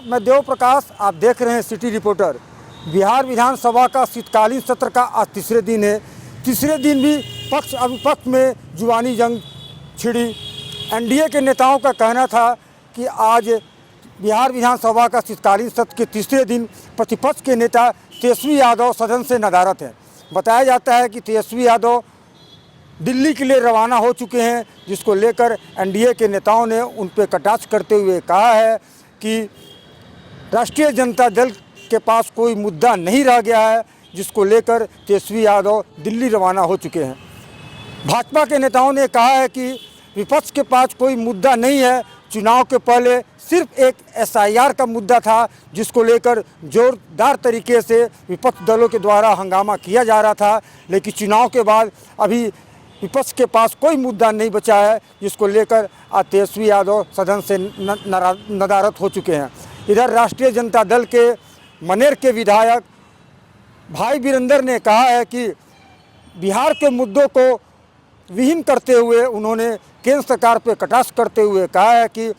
मैं देव प्रकाश, आप देख रहे हैं सिटी रिपोर्टर। बिहार विधानसभा का शीतकालीन सत्र का आज तीसरे दिन है। तीसरे दिन भी पक्ष अविपक्ष में जुबानी जंग छिड़ी। एनडीए के नेताओं का कहना था कि आज बिहार विधानसभा का शीतकालीन सत्र के तीसरे दिन प्रतिपक्ष के नेता तेजस्वी यादव सदन से नदारद हैं। बताया जाता है कि तेजस्वी यादव दिल्ली के लिए रवाना हो चुके हैं, जिसको लेकर एनडीए के नेताओं ने उन पर कटाक्ष करते हुए कहा है कि राष्ट्रीय जनता दल के पास कोई मुद्दा नहीं रह गया है, जिसको लेकर तेजस्वी यादव दिल्ली रवाना हो चुके हैं। भाजपा के नेताओं ने कहा है कि विपक्ष के पास कोई मुद्दा नहीं है। चुनाव के पहले सिर्फ एक एसआईआर का मुद्दा था, जिसको लेकर जोरदार तरीके से विपक्ष दलों के द्वारा हंगामा किया जा रहा था, लेकिन चुनाव के बाद अभी विपक्ष के पास कोई मुद्दा नहीं बचा है, जिसको लेकर आज तेजस्वी यादव सदन से नदारद हो चुके हैं। इधर राष्ट्रीय जनता दल के मनेर के विधायक भाई वीरेंद्र ने कहा है कि बिहार के मुद्दों को विहीन करते हुए उन्होंने केंद्र सरकार पर कटाक्ष करते हुए कहा है कि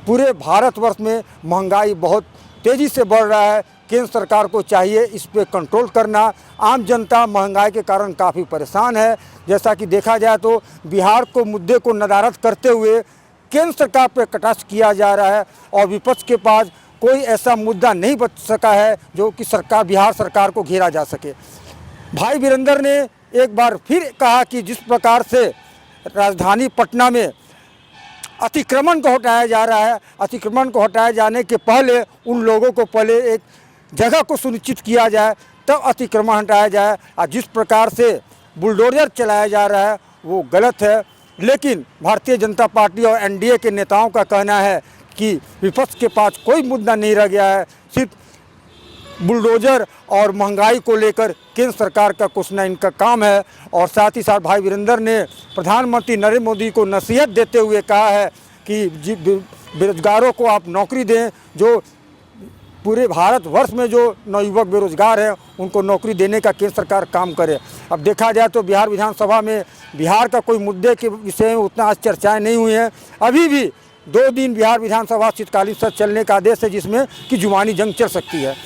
पूरे भारतवर्ष में महंगाई बहुत तेज़ी से बढ़ रहा है। केंद्र सरकार को चाहिए इस पे कंट्रोल करना। आम जनता महंगाई के कारण काफ़ी परेशान है। जैसा कि देखा जाए तो बिहार को मुद्दे को नदारद करते हुए केंद्र सरकार पर कटाक्ष किया जा रहा है और विपक्ष के पास कोई ऐसा मुद्दा नहीं बच सका है जो कि बिहार सरकार को घेरा जा सके। भाई वीरेंद्र ने एक बार फिर कहा कि जिस प्रकार से राजधानी पटना में अतिक्रमण को हटाया जा रहा है, अतिक्रमण को हटाए जाने के पहले उन लोगों को पहले एक जगह को सुनिश्चित किया जाए, तब अतिक्रमण हटाया जाए। और जिस प्रकार से बुलडोजर चलाया जा रहा है वो गलत है। लेकिन भारतीय जनता पार्टी और एनडीए के नेताओं का कहना है कि विपक्ष के पास कोई मुद्दा नहीं रह गया है, सिर्फ बुलडोजर और महंगाई को लेकर केंद्र सरकार का कोसना इनका काम है। और साथ ही साथ भाई वीरेंद्र ने प्रधानमंत्री नरेंद्र मोदी को नसीहत देते हुए कहा है कि बेरोजगारों को आप नौकरी दें। जो पूरे भारतवर्ष में जो नवयुवक बेरोजगार हैं उनको नौकरी देने का केंद्र सरकार काम करे। अब देखा जाए तो बिहार विधानसभा में बिहार का कोई मुद्दे के विषय में उतना आज चर्चाएँ नहीं हुई हैं। अभी भी 2 दिन बिहार विधानसभा शीतकालीन सत्र चलने का आदेश है, जिसमें कि जुबानी जंग चल सकती है।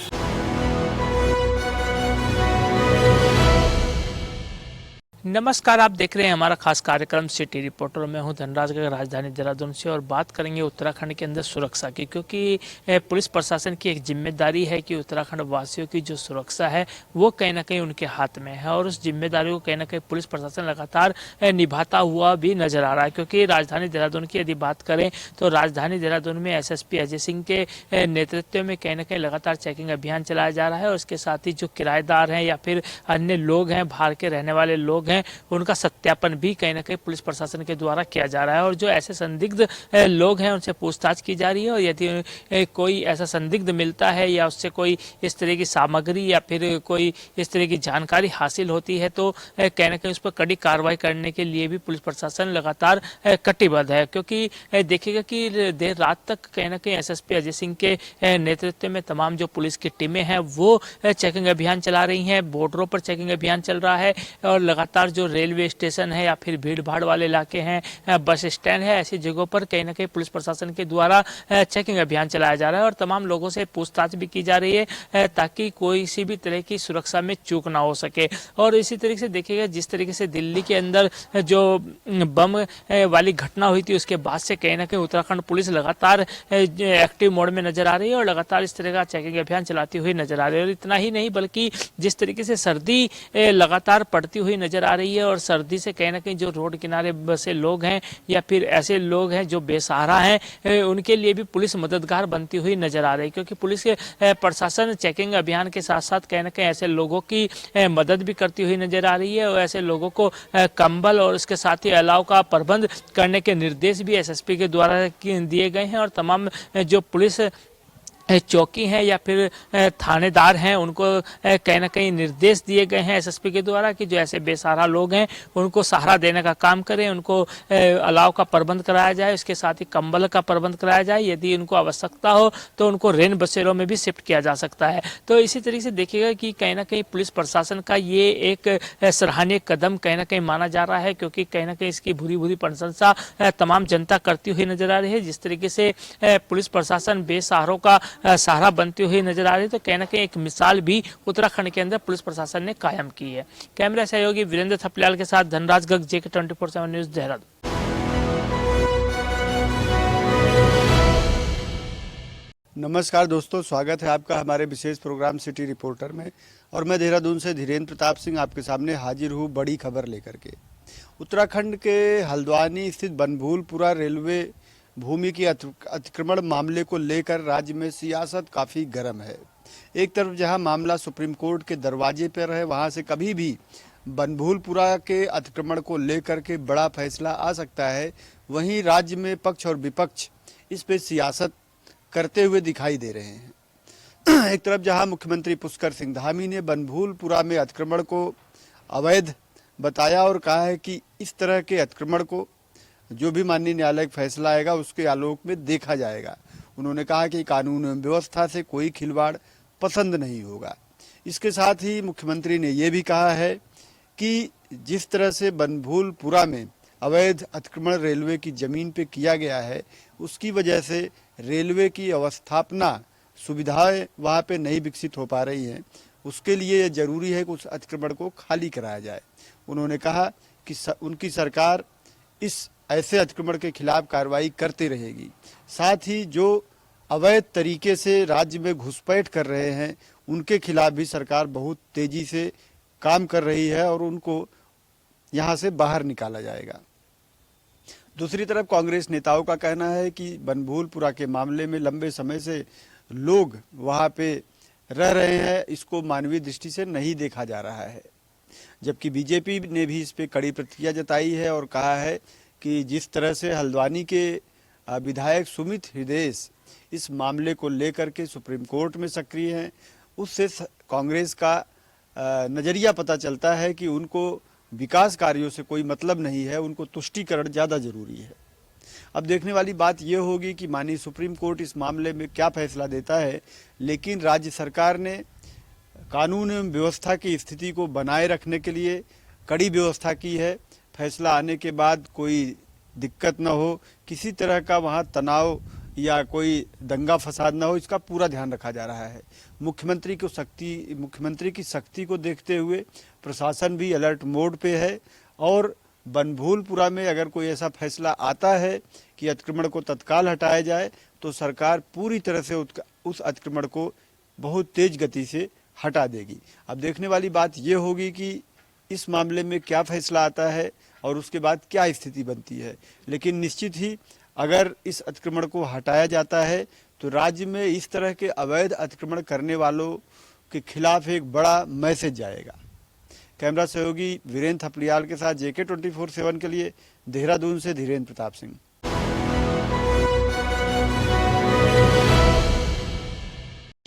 नमस्कार, आप देख रहे हैं हमारा खास कार्यक्रम सिटी रिपोर्टर। मैं हूं धनराज का राजधानी देहरादून से और बात करेंगे उत्तराखंड के अंदर सुरक्षा की, क्योंकि पुलिस प्रशासन की एक जिम्मेदारी है कि उत्तराखंड वासियों की जो सुरक्षा है वो कहीं ना कहीं उनके हाथ में है और उस जिम्मेदारी को कहीं ना कहीं पुलिस प्रशासन लगातार निभाता हुआ भी नजर आ रहा है। क्योंकि राजधानी देहरादून की यदि बात करें तो राजधानी देहरादून में एसएसपी अजय सिंह के नेतृत्व में कहीं ना कहीं लगातार चेकिंग अभियान चलाया जा रहा है और उसके साथ ही जो किराएदार हैं या फिर अन्य लोग हैं, बाहर के रहने वाले लोग हैं, उनका सत्यापन भी कहीं ना कहीं पुलिस प्रशासन के द्वारा किया जा रहा है। और जो ऐसे संदिग्ध लोग हैं उनसे पूछताछ की जा रही है और यदि कोई ऐसा संदिग्ध मिलता है या उससे कोई इस तरह की सामग्री या फिर कोई इस तरह की जानकारी हासिल होती है तो कहीं ना कहीं उस पर कड़ी कार्रवाई करने के लिए भी पुलिस प्रशासन लगातार कटिबद्ध है। क्योंकि देखिएगा कि देर रात तक कहीं ना कहीं एसएसपी अजय सिंह के नेतृत्व में तमाम जो पुलिस की टीमें हैं वो चेकिंग अभियान चला रही हैं। बॉर्डरों पर चेकिंग अभियान चल रहा है और लगातार जो रेलवे स्टेशन है या फिर भीड़ भाड़ वाले इलाके हैं, बस स्टैंड है, ऐसी जगहों पर कहीं ना कहीं पुलिस प्रशासन के द्वारा चेकिंग अभियान चलाया जा रहा है और तमाम लोगों से पूछताछ भी की जा रही है ताकि कोई सी भी तरह की सुरक्षा में चूक ना हो सके। और इसी तरीके से देखिएगा जिस तरीके से दिल्ली के अंदर जो बम वाली घटना हुई थी उसके बाद से कहीं ना कहीं उत्तराखंड पुलिस लगातार एक्टिव मोड में नजर आ रही है और लगातार इस तरह का चेकिंग अभियान चलाती हुई नजर आ रही है। और इतना ही नहीं बल्कि जिस तरीके से सर्दी लगातार पड़ती हुई नजर आ रही है और सर्दी से कहीं ना कहीं जो रोड किनारे बसे लोग हैं या फिर ऐसे लोग हैं जो बेसहारा हैं उनके लिए भी पुलिस मददगार बनती हुई नजर आ रही है। क्योंकि पुलिस के प्रशासन चेकिंग अभियान के साथ साथ कहीं ना कहीं ऐसे लोगों की मदद भी करती हुई नजर आ रही है और ऐसे लोगों को कंबल और उसके साथ ही अलाव का प्रबंध करने के निर्देश भी एसएसपी के द्वारा दिए गए हैं। और तमाम जो पुलिस चौकी हैं या फिर थानेदार हैं, उनको कहीं ना कहीं निर्देश दिए गए हैं एसएसपी के द्वारा कि जो ऐसे बेसहारा लोग हैं उनको सहारा देने का काम करें, उनको अलाव का प्रबंध कराया जाए, इसके साथ ही कंबल का प्रबंध कराया जाए, यदि उनको आवश्यकता हो तो उनको रेन बसेरों में भी शिफ्ट किया जा सकता है। तो इसी तरीके से देखिएगा कि कहीं ना कहीं पुलिस प्रशासन का ये एक सराहनीय कदम कहीं ना कहीं माना जा रहा है, क्योंकि कहीं ना कहीं इसकी भूरी भूरी प्रशंसा तमाम जनता करती हुई नजर आ रही है। जिस तरीके से पुलिस प्रशासन बेसहारों का सहारा बनती हुई नजर आ रही है, तो कहीं ना कहीं एक मिसाल भी उत्तराखंड के अंदर पुलिस प्रशासन ने कायम की है। कैमरा सहयोगी वीरेंद्र थपलियाल के साथ धनराज गर्ग, JK 24/7 न्यूज, देहरादून। नमस्कार दोस्तों, स्वागत है आपका हमारे विशेष प्रोग्राम सिटी रिपोर्टर में। और मैं देहरादून से धीरेन्द्र प्रताप सिंह आपके सामने हाजिर हूँ बड़ी खबर लेकर के। उत्तराखंड के हल्द्वानी स्थित बनभूलपुरा रेलवे भूमि की अतिक्रमण मामले को लेकर राज्य में सियासत काफ़ी गर्म है। एक तरफ जहां मामला सुप्रीम कोर्ट के दरवाजे पर है, वहां से कभी भी बनभूलपुरा के अतिक्रमण को लेकर के बड़ा फैसला आ सकता है, वहीं राज्य में पक्ष और विपक्ष इस पे सियासत करते हुए दिखाई दे रहे हैं। एक तरफ जहां मुख्यमंत्री पुष्कर सिंह धामी ने बनभूलपुरा में अतिक्रमण को अवैध बताया और कहा है कि इस तरह के अतिक्रमण को जो भी माननीय न्यायालय का फैसला आएगा उसके आलोक में देखा जाएगा। उन्होंने कहा कि कानून एवं व्यवस्था से कोई खिलवाड़ पसंद नहीं होगा। इसके साथ ही मुख्यमंत्री ने यह भी कहा है कि जिस तरह से बनभूलपुरा में अवैध अतिक्रमण रेलवे की जमीन पे किया गया है, उसकी वजह से रेलवे की अवस्थापना सुविधाएं वहाँ पे नहीं विकसित हो पा रही हैं। उसके लिए यह जरूरी है कि उस अतिक्रमण को खाली कराया जाए। उन्होंने कहा कि उनकी सरकार इस ऐसे अतिक्रमण के खिलाफ कार्रवाई करती रहेगी। साथ ही जो अवैध तरीके से राज्य में घुसपैठ कर रहे हैं उनके खिलाफ भी सरकार बहुत तेजी से काम कर रही है और उनको यहाँ से बाहर निकाला जाएगा। दूसरी तरफ कांग्रेस नेताओं का कहना है कि बनभूलपुरा के मामले में लंबे समय से लोग वहाँ पे रह रहे हैं, इसको मानवीय दृष्टि से नहीं देखा जा रहा है। जबकि बीजेपी ने भी इस पे कड़ी प्रतिक्रिया जताई है और कहा है कि जिस तरह से हल्द्वानी के विधायक सुमित हृदयेश इस मामले को लेकर के सुप्रीम कोर्ट में सक्रिय हैं, उससे कांग्रेस का नज़रिया पता चलता है कि उनको विकास कार्यों से कोई मतलब नहीं है, उनको तुष्टीकरण ज़्यादा जरूरी है। अब देखने वाली बात यह होगी कि माननीय सुप्रीम कोर्ट इस मामले में क्या फैसला देता है, लेकिन राज्य सरकार ने कानून एवं व्यवस्था की स्थिति को बनाए रखने के लिए कड़ी व्यवस्था की है। फैसला आने के बाद कोई दिक्कत न हो, किसी तरह का वहाँ तनाव या कोई दंगा फसाद न हो, इसका पूरा ध्यान रखा जा रहा है। मुख्यमंत्री की सख्ती को देखते हुए प्रशासन भी अलर्ट मोड पे है और बनभूलपुरा में अगर कोई ऐसा फैसला आता है कि अतिक्रमण को तत्काल हटाया जाए तो सरकार पूरी तरह से उस अतिक्रमण को बहुत तेज गति से हटा देगी। अब देखने वाली बात ये होगी कि इस मामले में क्या फैसला आता है और उसके बाद क्या स्थिति बनती है। लेकिन निश्चित ही अगर इस अतिक्रमण को हटाया जाता है तो राज्य में इस तरह के अवैध अतिक्रमण करने वालों के खिलाफ एक बड़ा मैसेज जाएगा। कैमरा सहयोगी वीरेंद्र थपलियाल के साथ JK 24/7 के लिए देहरादून से धीरेन्द्र प्रताप सिंह।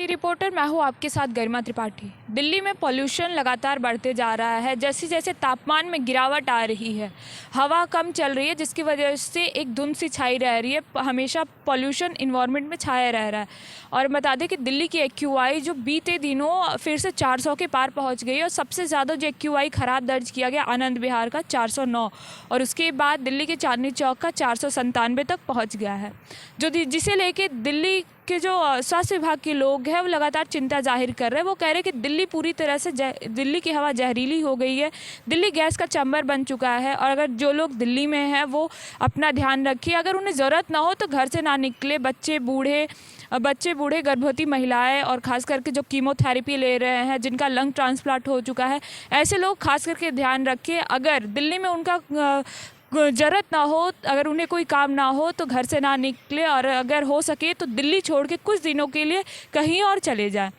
रिपोर्टर मैं हूँ आपके साथ गरिमा त्रिपाठी। दिल्ली में पॉल्यूशन लगातार बढ़ते जा रहा है। जैसे जैसे तापमान में गिरावट आ रही है, हवा कम चल रही है, जिसकी वजह से एक धुंध सी छाई रह रही है, हमेशा पॉल्यूशन इन्वायरमेंट में छाया रह रहा है। और बता दें कि दिल्ली की AQI जो बीते दिनों फिर से 400 के पार पहुंच गई और सबसे ज़्यादा जो AQI खराब दर्ज किया गया आनंद विहार का 409 और उसके बाद दिल्ली के चांदनी चौक का 497 तक पहुँच गया है, जिसे लेके दिल्ली के जो स्वास्थ्य विभाग के लोग हैं वो लगातार चिंता जाहिर कर रहे हैं। वो कह रहे हैं कि दिल्ली पूरी तरह से दिल्ली की हवा जहरीली हो गई है, दिल्ली गैस का चैम्बर बन चुका है। और अगर जो लोग दिल्ली में हैं वो अपना ध्यान रखिए, अगर उन्हें ज़रूरत ना हो तो घर से ना निकले। बच्चे बूढ़े गर्भवती महिलाएं और ख़ास करके जो कीमोथेरेपी ले रहे हैं, जिनका लंग ट्रांसप्लांट हो चुका है, ऐसे लोग खास करके ध्यान रखिए। अगर दिल्ली में उनका ज़रूरत ना हो, अगर उन्हें कोई काम ना हो तो घर से ना निकले और अगर हो सके तो दिल्ली छोड़ के कुछ दिनों के लिए कहीं और चले जाएं।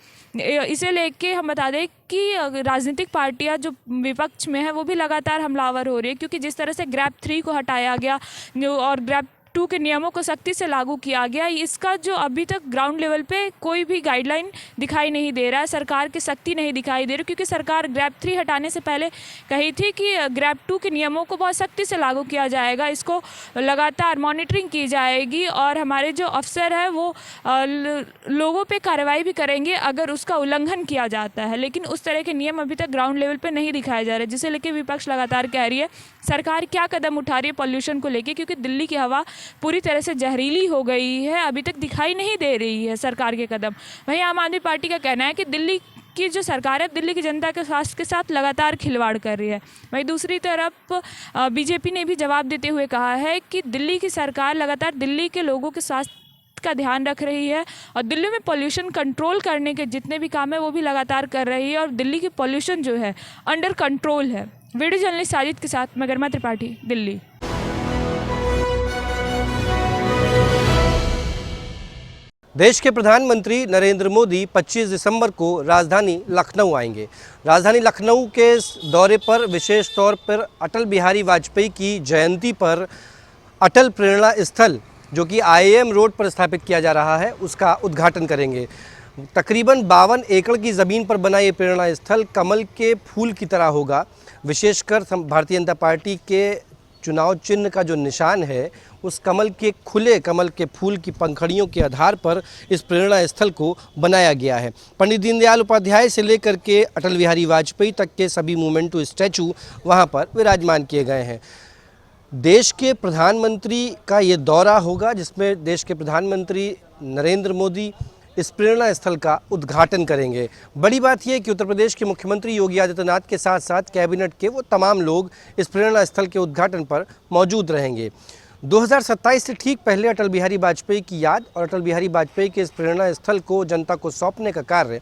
इसे लेके हम बता दें कि राजनीतिक पार्टियां जो विपक्ष में है वो भी लगातार हमलावर हो रही है, क्योंकि जिस तरह से ग्रैब 3 को हटाया गया और ग्रैब 2 के नियमों को सख्ती से लागू किया गया, इसका जो अभी तक ग्राउंड लेवल पे कोई भी गाइडलाइन दिखाई नहीं दे रहा है, सरकार की सख्ती नहीं दिखाई दे रही, क्योंकि सरकार ग्रैब 3 हटाने से पहले कही थी कि ग्रैब 2 के नियमों को बहुत सख्ती से लागू किया जाएगा, इसको लगातार मॉनिटरिंग की जाएगी और हमारे जो अफसर है वो लोगों पे कार्रवाई भी करेंगे अगर उसका उल्लंघन किया जाता है। लेकिन उस तरह के नियम अभी तक ग्राउंड लेवल पे नहीं दिखाए जा रहे, जिसे लेकर विपक्ष लगातार कह रही है सरकार क्या कदम उठा रही है पॉल्यूशन को लेके, क्योंकि दिल्ली की हवा पूरी तरह से जहरीली हो गई है, अभी तक दिखाई नहीं दे रही है सरकार के कदम। वहीं आम आदमी पार्टी का कहना है कि दिल्ली की जो सरकार है दिल्ली की जनता के स्वास्थ्य के साथ लगातार खिलवाड़ कर रही है। वहीं दूसरी तरफ बीजेपी ने भी जवाब देते हुए कहा है कि दिल्ली की सरकार लगातार दिल्ली के लोगों के स्वास्थ्य का ध्यान रख रही है और दिल्ली में पॉल्यूशन कंट्रोल करने के जितने भी काम है वो भी लगातार कर रही है और दिल्ली की पॉल्यूशन जो है अंडर कंट्रोल है। वीडियो जर्नलिस्ट साजिद के साथ मैं गरिमा त्रिपाठी, दिल्ली। देश के प्रधानमंत्री नरेंद्र मोदी 25 दिसंबर को राजधानी लखनऊ आएंगे। राजधानी लखनऊ के इस दौरे पर विशेष तौर पर अटल बिहारी वाजपेयी की जयंती पर अटल प्रेरणा स्थल जो कि IIM रोड पर स्थापित किया जा रहा है उसका उद्घाटन करेंगे। तकरीबन 52 एकड़ की ज़मीन पर बना ये प्रेरणा स्थल कमल के फूल की तरह होगा। विशेषकर भारतीय जनता पार्टी के चुनाव चिन्ह का जो निशान है उस कमल के फूल की पंखड़ियों के आधार पर इस प्रेरणा स्थल को बनाया गया है। पंडित दीनदयाल उपाध्याय से लेकर के अटल बिहारी वाजपेयी तक के सभी मोमेंटो स्टैचू वहाँ पर विराजमान किए गए हैं। देश के प्रधानमंत्री का ये दौरा होगा जिसमें देश के प्रधानमंत्री नरेंद्र मोदी इस प्रेरणा स्थल का उद्घाटन करेंगे। बड़ी बात यह है कि उत्तर प्रदेश के मुख्यमंत्री योगी आदित्यनाथ के साथ साथ कैबिनेट के वो तमाम लोग इस प्रेरणा स्थल के उद्घाटन पर मौजूद रहेंगे। 2027 से ठीक पहले अटल बिहारी वाजपेयी की याद और अटल बिहारी वाजपेयी के इस प्रेरणा स्थल को जनता को सौंपने का कार्य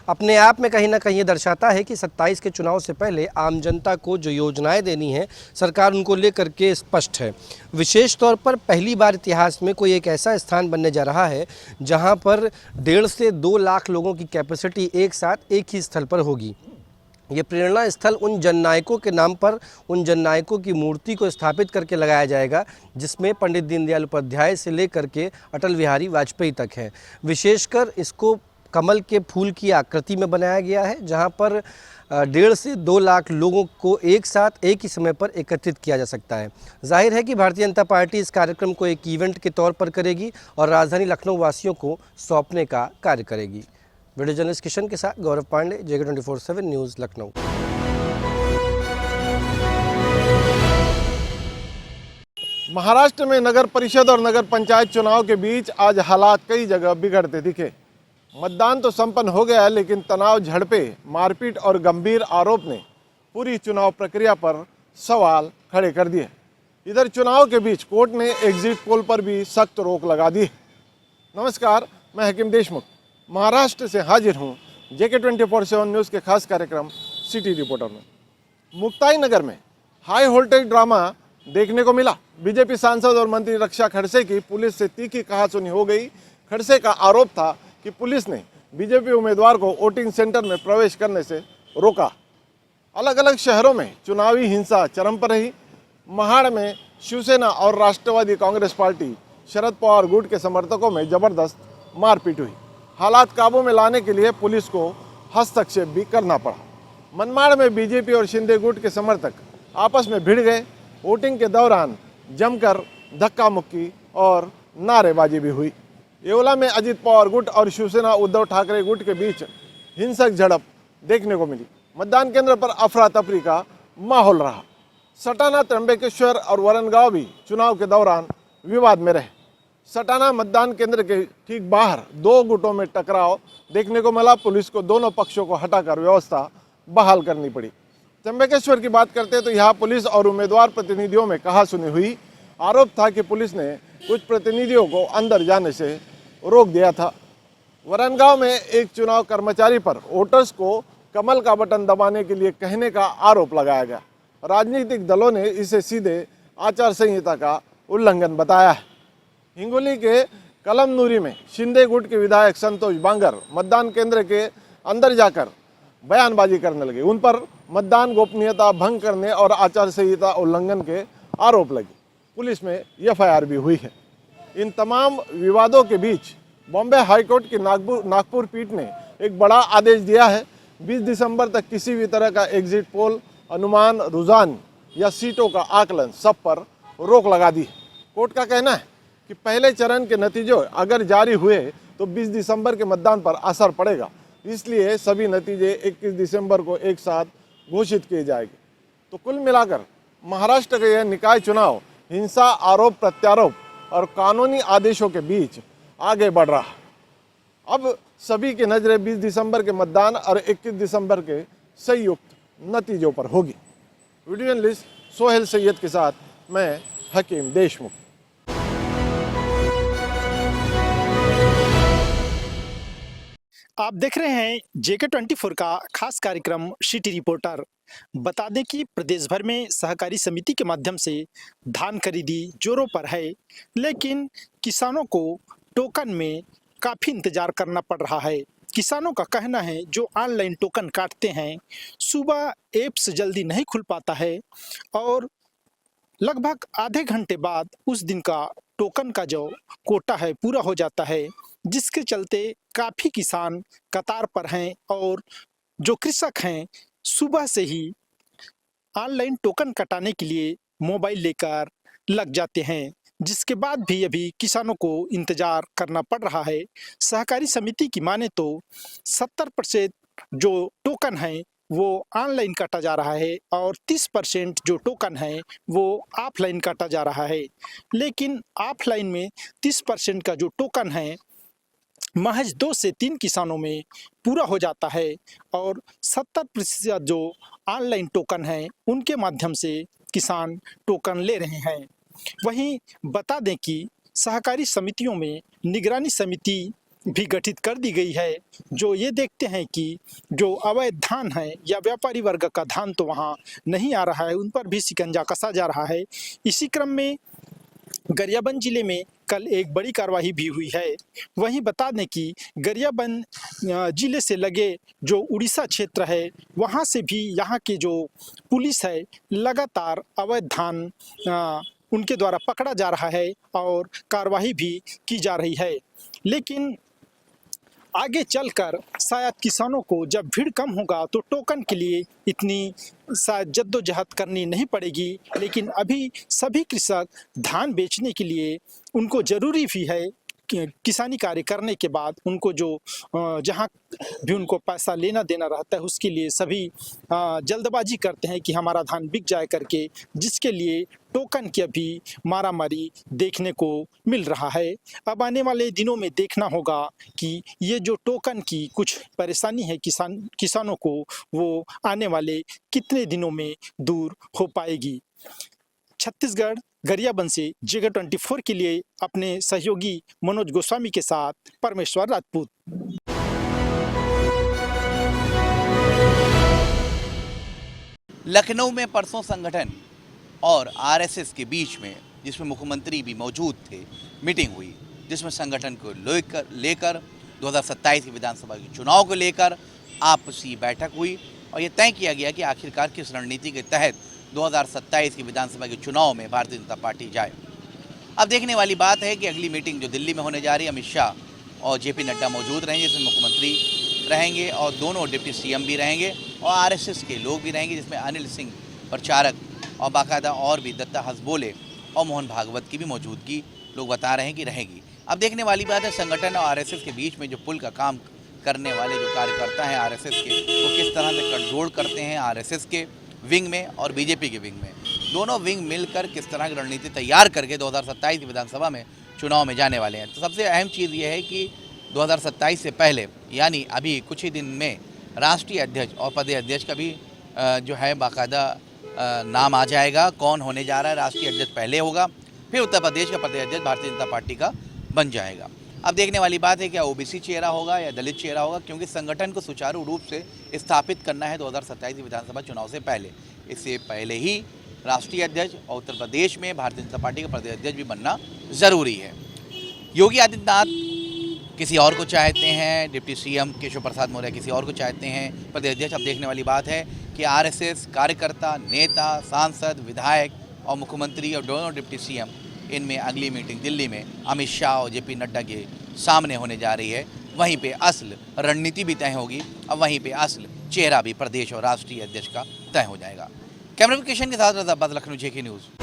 अपने आप में कहीं ना कहीं ये दर्शाता है कि 27 के चुनाव से पहले आम जनता को जो योजनाएं देनी है सरकार उनको लेकर के स्पष्ट है। विशेष तौर पर पहली बार इतिहास में कोई एक ऐसा स्थान बनने जा रहा है जहां पर 1.5 से 2 लाख लोगों की कैपेसिटी एक साथ एक ही स्थल पर होगी। ये प्रेरणा स्थल उन जननायकों के नाम पर उन जननायकों की मूर्ति को स्थापित करके लगाया जाएगा जिसमें पंडित दीनदयाल उपाध्याय से लेकर के अटल बिहारी वाजपेयी तक है। विशेषकर इसको कमल के फूल की आकृति में बनाया गया है जहां पर 1.5 से 2 लाख लोगों को एक साथ एक ही समय पर एकत्रित किया जा सकता है। जाहिर है कि भारतीय जनता पार्टी इस कार्यक्रम को एक इवेंट के तौर पर करेगी और राजधानी लखनऊ वासियों को सौंपने का कार्य करेगी। वीडियो जर्नलिस्ट किशन के साथ गौरव पांडे, JK 24/7 न्यूज़, लखनऊ। महाराष्ट्र में नगर परिषद और नगर पंचायत चुनाव के बीच आज हालात कई जगह बिगड़ते दिखे। मतदान तो संपन्न हो गया लेकिन तनाव, झड़पें, मारपीट और गंभीर आरोप ने पूरी चुनाव प्रक्रिया पर सवाल खड़े कर दिए। इधर चुनाव के बीच कोर्ट ने एग्जिट पोल पर भी सख्त रोक लगा दी। नमस्कार, मैं हकीम देशमुख महाराष्ट्र से हाजिर हूँ JK 24/7 न्यूज़ के खास कार्यक्रम सिटी रिपोर्टर में। मुक्ताई नगर में हाई वोल्टेज ड्रामा देखने को मिला। बीजेपी सांसद और मंत्री रक्षा खड़से की पुलिस से तीखी कहासुनी हो गई। खड़से का आरोप था कि पुलिस ने बीजेपी उम्मीदवार को वोटिंग सेंटर में प्रवेश करने से रोका। अलग अलग शहरों में चुनावी हिंसा चरम पर रही। महाड़ में शिवसेना और राष्ट्रवादी कांग्रेस पार्टी शरद पवार गुट के समर्थकों में जबरदस्त मारपीट हुई। हालात काबू में लाने के लिए पुलिस को हस्तक्षेप भी करना पड़ा। मनमाड़ में बीजेपी और शिंदे गुट के समर्थक आपस में भिड़ गए। वोटिंग के दौरान जमकर धक्का मुक्की और नारेबाजी भी हुई। येवला में अजित पवार गुट और शिवसेना उद्धव ठाकरे गुट के बीच हिंसक झड़प देखने को मिली। मतदान केंद्र पर अफरा तफरी का माहौल रहा। सटाना, त्र्यंबकेश्वर और वरणगांव भी चुनाव के दौरान विवाद में रहे। सटाना मतदान केंद्र के ठीक बाहर 2 गुटों में टकराव देखने को मिला। पुलिस को दोनों पक्षों को हटाकर व्यवस्था बहाल करनी पड़ी। त्र्यंबकेश्वर की बात करते तो यहाँ पुलिस और उम्मीदवार प्रतिनिधियों में कहासुनी हुई। आरोप था कि पुलिस ने कुछ प्रतिनिधियों को अंदर जाने से रोक दिया था। वरणगांव में एक चुनाव कर्मचारी पर वोटर्स को कमल का बटन दबाने के लिए कहने का आरोप लगाया गया। राजनीतिक दलों ने इसे सीधे आचार संहिता का उल्लंघन बताया है। हिंगोली के कलमनूरी में शिंदे गुट के विधायक संतोष बांगर मतदान केंद्र के अंदर जाकर बयानबाजी करने लगे। उन पर मतदान गोपनीयता भंग करने और आचार संहिता उल्लंघन के आरोप लगे। पुलिस में एफआईआर भी हुई है। इन तमाम विवादों के बीच बॉम्बे हाईकोर्ट की नागपुर पीठ ने एक बड़ा आदेश दिया है। 20 दिसंबर तक किसी भी तरह का एग्जिट पोल, अनुमान, रुझान या सीटों का आकलन, सब पर रोक लगा दी है। कोर्ट का कहना है कि पहले चरण के नतीजे अगर जारी हुए तो 20 दिसंबर के मतदान पर असर पड़ेगा, इसलिए सभी नतीजे 21 दिसंबर को एक साथ घोषित किए जाएंगे। तो कुल मिलाकर महाराष्ट्र का यह निकाय चुनाव हिंसा, आरोप प्रत्यारोप और कानूनी आदेशों के बीच आगे बढ़ रहा है। अब सभी की नज़रें 20 दिसंबर के मतदान और 21 दिसंबर के संयुक्त नतीजों पर होगी। वीडियो जर्नलिस्ट सोहेल सैयद के साथ मैं हकीम देशमुख। आप देख रहे हैं JK24 का खास कार्यक्रम सिटी रिपोर्टर। बता दें कि प्रदेश भर में सहकारी समिति के माध्यम से धान खरीदी जोरों पर है, लेकिन किसानों को टोकन में काफ़ी इंतजार करना पड़ रहा है। किसानों का कहना है जो ऑनलाइन टोकन काटते हैं, सुबह ऐप्स जल्दी नहीं खुल पाता है और लगभग आधे घंटे बाद उस दिन का टोकन का जो कोटा है पूरा हो जाता है, जिसके चलते काफ़ी किसान कतार पर हैं और जो कृषक हैं सुबह से ही ऑनलाइन टोकन कटाने के लिए मोबाइल लेकर लग जाते हैं, जिसके बाद भी अभी किसानों को इंतज़ार करना पड़ रहा है। सहकारी समिति की माने तो 70% जो टोकन है वो ऑनलाइन काटा जा रहा है और 30% जो टोकन है वो ऑफलाइन काटा जा रहा है। लेकिन ऑफलाइन में 30% का जो टोकन है महज 2 से 3 किसानों में पूरा हो जाता है और 70% जो ऑनलाइन टोकन है उनके माध्यम से किसान टोकन ले रहे हैं। वहीं बता दें कि सहकारी समितियों में निगरानी समिति भी गठित कर दी गई है, जो ये देखते हैं कि जो अवैध धान है या व्यापारी वर्ग का धान तो वहाँ नहीं आ रहा है, उन पर भी शिकंजा कसा जा रहा है। इसी क्रम में गरियाबंद जिले में कल एक बड़ी कार्रवाई भी हुई है। वहीं बता दें कि गरियाबंद जिले से लगे जो उड़ीसा क्षेत्र है वहां से भी यहाँ के जो पुलिस है लगातार अवैध धान उनके द्वारा पकड़ा जा रहा है और कार्रवाई भी की जा रही है। लेकिन आगे चलकर शायद किसानों को जब भीड़ कम होगा तो टोकन के लिए इतनी शायद जद्दोजहद करनी नहीं पड़ेगी। लेकिन अभी सभी कृषक धान बेचने के लिए उनको ज़रूरी भी है किसानी कार्य करने के बाद उनको जो जहाँ भी उनको पैसा लेना देना रहता है उसके लिए सभी जल्दबाजी करते हैं कि हमारा धान बिक जाए करके, जिसके लिए टोकन की अभी मारामारी देखने को मिल रहा है। अब आने वाले दिनों में देखना होगा कि ये जो टोकन की कुछ परेशानी है किसानों को वो आने वाले कितने दिनों में दूर हो पाएगी। छत्तीसगढ़ गरियाबंद से JK24 के लिए अपने सहयोगी मनोज गोस्वामी के साथ परमेश्वर राजपूत। लखनऊ में परसों संगठन और आरएसएस के बीच में, जिसमें मुख्यमंत्री भी मौजूद थे, मीटिंग हुई, जिसमें संगठन को लेकर 2027 के विधानसभा के चुनाव को लेकर आपसी बैठक हुई और ये तय किया गया कि आखिरकार किस रणनीति के तहत 2027 की विधानसभा के चुनाव में भारतीय जनता पार्टी जाए। अब देखने वाली बात है कि अगली मीटिंग जो दिल्ली में होने जा रही है, अमित शाह और JP नड्डा मौजूद रहेंगे, जिसमें मुख्यमंत्री रहेंगे और दोनों डिप्टी CM भी रहेंगे और RSS के लोग भी रहेंगे, जिसमें अनिल सिंह प्रचारक और बाकायदा और भी दत्ता हसबोले और मोहन भागवत की भी मौजूदगी लोग बता रहे हैं कि रहेगी। अब देखने वाली बात है संगठन और RSS के बीच में जो पुल का काम करने वाले जो कार्यकर्ता हैं RSS के, वो किस तरह से गठजोड़ करते हैं RSS के विंग में और BJP के विंग में। दोनों विंग मिलकर किस तरह की रणनीति तैयार करके 2027 की विधानसभा में चुनाव में जाने वाले हैं। तो सबसे अहम चीज़ ये है कि 2027 से पहले यानी अभी कुछ ही दिन में राष्ट्रीय अध्यक्ष और प्रदेश अध्यक्ष का भी जो है बाकायदा नाम आ जाएगा। कौन होने जा रहा है, राष्ट्रीय अध्यक्ष पहले होगा, फिर उत्तर प्रदेश का प्रदेश अध्यक्ष भारतीय जनता पार्टी का बन जाएगा। अब देखने वाली बात है क्या OBC चेहरा होगा या दलित चेहरा होगा, क्योंकि संगठन को सुचारू रूप से स्थापित करना है 2027 विधानसभा चुनाव से पहले। इससे पहले ही राष्ट्रीय अध्यक्ष और उत्तर प्रदेश में भारतीय जनता पार्टी का प्रदेश अध्यक्ष भी बनना ज़रूरी है। योगी आदित्यनाथ किसी और को चाहते हैं, डिप्टी CM केशव प्रसाद मौर्य किसी और को चाहते हैं प्रदेश अध्यक्ष। अब देखने वाली बात है कि RSS कार्यकर्ता, नेता, सांसद, विधायक और मुख्यमंत्री और दोनों डिप्टी सीएम इनमें अगली मीटिंग दिल्ली में अमित शाह और जेपी नड्डा के सामने होने जा रही है। वहीं पे असल रणनीति भी तय होगी और वहीं पे असल चेहरा भी प्रदेश और राष्ट्रीय अध्यक्ष का तय हो जाएगा। कैमरा किशन के साथ रजाबाद, लखनऊ, जेके न्यूज़।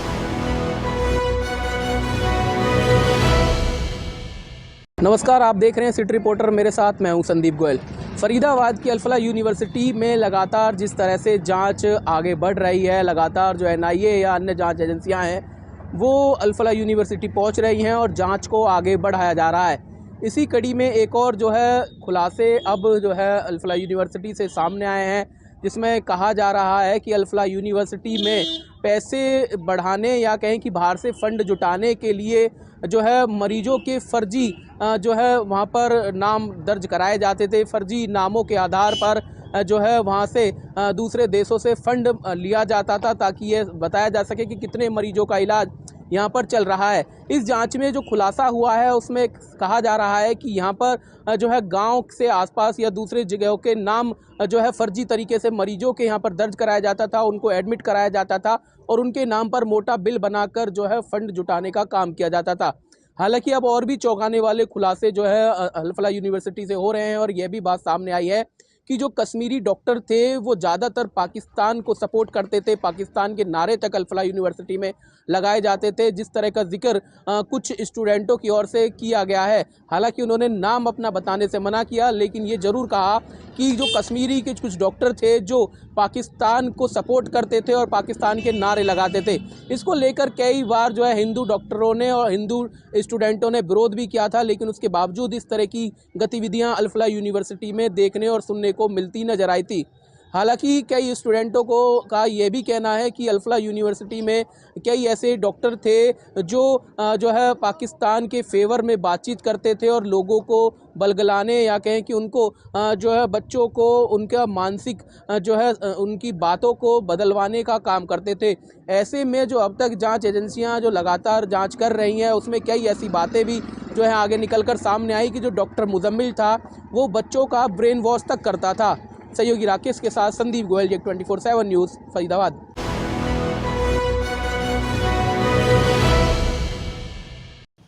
नमस्कार, आप देख रहे हैं सिटी रिपोर्टर, मेरे साथ मैं हूं संदीप गोयल। फरीदाबाद की अल्फला यूनिवर्सिटी में लगातार जिस तरह से जांच आगे बढ़ रही है, लगातार जो एनआईए या अन्य जांच एजेंसियां हैं वो अल्फला यूनिवर्सिटी पहुंच रही हैं और जांच को आगे बढ़ाया जा रहा है। इसी कड़ी में एक और जो है खुलासे अब जो है अल्फला यूनिवर्सिटी से सामने आए हैं, जिसमें कहा जा रहा है कि अल्फला यूनिवर्सिटी में पैसे बढ़ाने या कहें कि बाहर से फ़ंड जुटाने के लिए जो है मरीजों के फर्जी जो है वहाँ पर नाम दर्ज कराए जाते थे। फर्जी नामों के आधार पर जो है वहाँ से दूसरे देशों से फ़ंड लिया जाता था ताकि ये बताया जा सके कि कितने मरीजों का इलाज यहाँ पर चल रहा है। इस जांच में जो खुलासा हुआ है उसमें कहा जा रहा है कि यहाँ पर जो है गांव से आसपास या दूसरे जगहों के नाम जो है फर्जी तरीके से मरीजों के यहाँ पर दर्ज कराया जाता था, उनको एडमिट कराया जाता था और उनके नाम पर मोटा बिल बनाकर जो है फ़ंड जुटाने का काम किया जाता था। हालांकि अब और भी चौंकाने वाले खुलासे जो है अल्फला यूनिवर्सिटी से हो रहे हैं और यह भी बात सामने आई है कि जो कश्मीरी डॉक्टर थे वो ज़्यादातर पाकिस्तान को सपोर्ट करते थे। पाकिस्तान के नारे तक अल्फला यूनिवर्सिटी में लगाए जाते थे, जिस तरह का जिक्र कुछ स्टूडेंटों की ओर से किया गया है। हालांकि उन्होंने नाम अपना बताने से मना किया, लेकिन ये ज़रूर कहा कि जो कश्मीरी के कुछ डॉक्टर थे जो पाकिस्तान को सपोर्ट करते थे और पाकिस्तान के नारे लगाते थे। इसको लेकर कई बार जो है हिंदू डॉक्टरों ने और हिंदू स्टूडेंटों ने विरोध भी किया था, लेकिन उसके बावजूद इस तरह की गतिविधियां अल्फला यूनिवर्सिटी में देखने और सुनने को मिलती नजर आई थी। हालांकि कई स्टूडेंटों को का ये भी कहना है कि अल्फला यूनिवर्सिटी में कई ऐसे डॉक्टर थे जो है पाकिस्तान के फेवर में बातचीत करते थे और लोगों को बलगलाने या कहें कि उनको जो है बच्चों को उनका मानसिक जो है उनकी बातों को बदलवाने का काम करते थे। ऐसे में जो अब तक जांच एजेंसियां जो लगातार जांच कर रही हैं उसमें कई ऐसी बातें भी जो है आगे निकलकर सामने आई कि जो डॉक्टर मुजम्मिल था वो बच्चों का ब्रेन वॉश तक करता था। सहयोगी राकेश के साथ संदीप गोयल, जेके 24/7 न्यूज़, फरीदाबाद।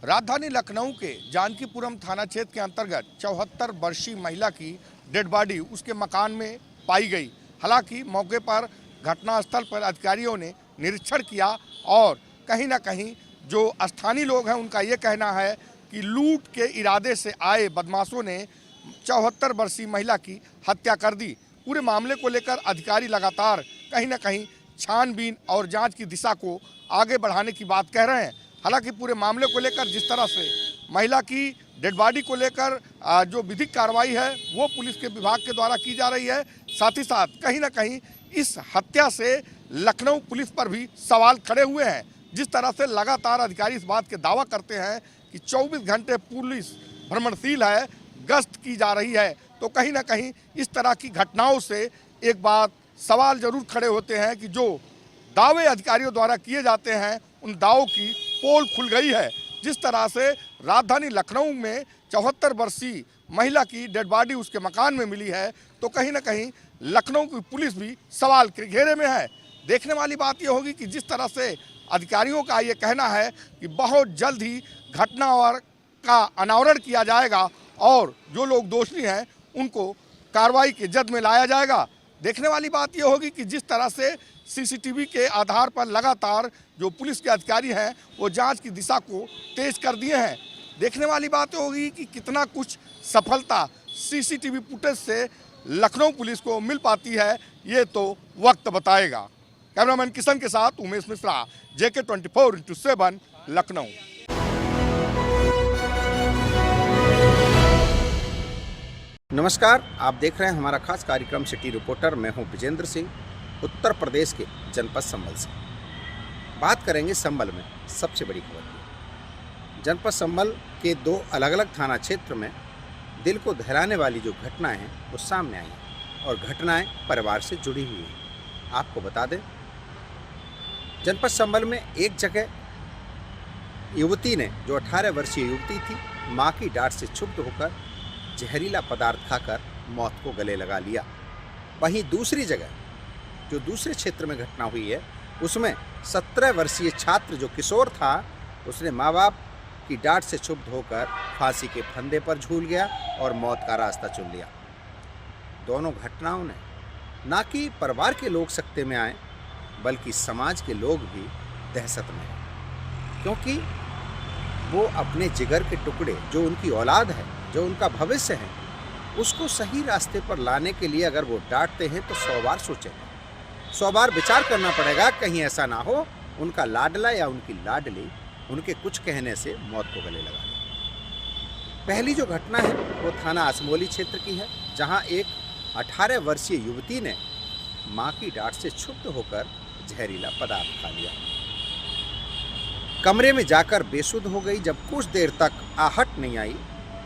राजधानी लखनऊ के जानकीपुरम थाना क्षेत्र के अंतर्गत 74 वर्षीय महिला की डेड बॉडी उसके मकान में पाई गई। हालांकि मौके पर घटनास्थल पर अधिकारियों ने निरीक्षण किया और कहीं ना कहीं जो स्थानीय लोग हैं उनका ये कहना है कि लूट के इरादे से आए बदमाशों ने 74 वर्षीय महिला की हत्या कर दी। पूरे मामले को लेकर अधिकारी लगातार कहीं ना कहीं छानबीन और जांच की दिशा को आगे बढ़ाने की बात कह रहे हैं। हालांकि पूरे मामले को लेकर जिस तरह से महिला की डेड बॉडी को लेकर जो विधिक कार्रवाई है वो पुलिस के विभाग के द्वारा की जा रही है, साथ ही साथ कहीं ना कहीं इस हत्या से लखनऊ पुलिस पर भी सवाल खड़े हुए हैं। जिस तरह से लगातार अधिकारी इस बात के दावा करते हैं कि 24 घंटे पुलिस भ्रमणशील है, गश्त की जा रही है, तो कहीं ना कहीं इस तरह की घटनाओं से एक बात सवाल जरूर खड़े होते हैं कि जो दावे अधिकारियों द्वारा किए जाते हैं उन दावों की पोल खुल गई है। जिस तरह से राजधानी लखनऊ में 74 वर्षीय महिला की डेड बॉडी उसके मकान में मिली है, तो कहीं ना कहीं लखनऊ की पुलिस भी सवाल के घेरे में है। देखने वाली बात यह होगी कि जिस तरह से अधिकारियों का ये कहना है कि बहुत जल्द ही घटना का अनावरण किया जाएगा और जो लोग दोषी हैं उनको कार्रवाई के जद में लाया जाएगा। देखने वाली बात यह होगी कि जिस तरह से सीसीटीवी के आधार पर लगातार जो पुलिस के अधिकारी हैं वो जांच की दिशा को तेज कर दिए हैं। देखने वाली बात होगी कि कितना कुछ सफलता सीसीटीवी फुटेज से लखनऊ पुलिस को मिल पाती है, ये तो वक्त बताएगा। कैमरामैन किशन के साथ उमेश मिश्रा, जेके 24/7 लखनऊ। नमस्कार, आप देख रहे हैं हमारा खास कार्यक्रम सिटी रिपोर्टर। मैं हूं विजेंद्र सिंह, उत्तर प्रदेश के जनपद संभल से। बात करेंगे संभल में सबसे बड़ी खबर की। जनपद संभल के 2 अलग अलग थाना क्षेत्र में दिल को दहलाने वाली जो घटनाएं हैं वो सामने आई हैं और घटनाएं परिवार से जुड़ी हुई हैं। आपको बता दें, जनपद संभल में एक जगह युवती ने, जो 18 वर्षीय युवती थी, मां की डांट से क्षुब्ध होकर जहरीला पदार्थ खाकर मौत को गले लगा लिया। वहीं दूसरी जगह जो दूसरे क्षेत्र में घटना हुई है उसमें 17 वर्षीय छात्र जो किशोर था, उसने माँ बाप की डांट से क्षुब्ध होकर फांसी के फंदे पर झूल गया और मौत का रास्ता चुन लिया। दोनों घटनाओं ने ना कि परिवार के लोग सकते में आए, बल्कि समाज के लोग भी दहशत में हैं, क्योंकि वो अपने जिगर के टुकड़े, जो उनकी औलाद है, जो उनका भविष्य है, उसको सही रास्ते पर लाने के लिए अगर वो डांटते हैं तो 100 बार सोचेंगे, 100 बार विचार करना पड़ेगा, कहीं ऐसा ना हो उनका लाडला या उनकी लाडली उनके कुछ कहने से मौत को गले लगा ले। पहली जो घटना है वो थाना असमोली क्षेत्र की है, जहां एक 18 वर्षीय युवती ने मां की डांट से क्षुब्ध होकर जहरीला पदार्थ खा लिया। कमरे में जाकर बेसुध हो गई। जब कुछ देर तक आहट नहीं आई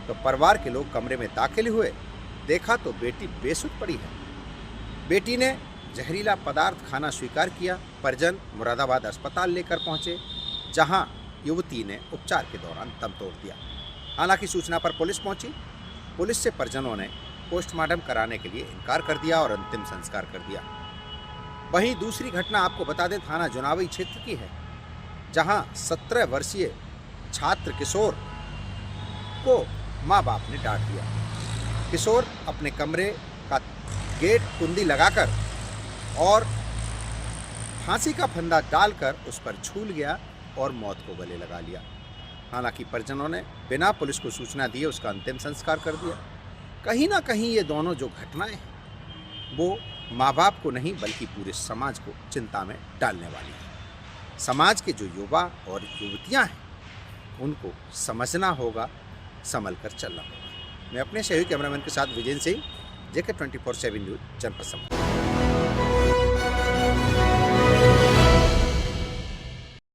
तो परिवार के लोग कमरे में दाखिल हुए, देखा तो बेटी बेसुध पड़ी है। बेटी ने जहरीला पदार्थ खाना स्वीकार किया। परिजन मुरादाबाद अस्पताल लेकर पहुंचे, जहां युवती ने उपचार के दौरान दम तोड़ दिया। हालांकि सूचना पर पुलिस पहुंची। पुलिस से परिजनों ने पोस्टमार्टम कराने के लिए इनकार कर दिया और अंतिम संस्कार कर दिया। वहीं दूसरी घटना आपको बता दें, थाना जुनावी क्षेत्र की है, जहां 17 वर्षीय छात्र किशोर को माँ बाप ने डांट दिया। किशोर अपने कमरे का गेट कुंडी लगाकर और फांसी का फंदा डालकर उस पर झूल गया और मौत को गले लगा लिया। हालांकि परिजनों ने बिना पुलिस को सूचना दिए उसका अंतिम संस्कार कर दिया। कहीं ना कहीं ये दोनों जो घटनाएं हैं वो माँ बाप को नहीं बल्कि पूरे समाज को चिंता में डालने वाली है। समाज के जो युवा और युवतियां हैं उनको समझना होगा, संभल कर चलना होगा। मैं अपने सहयोगी कैमरामैन के साथ विजय सिंह, JK 24/7 न्यूज, जनपद संभल।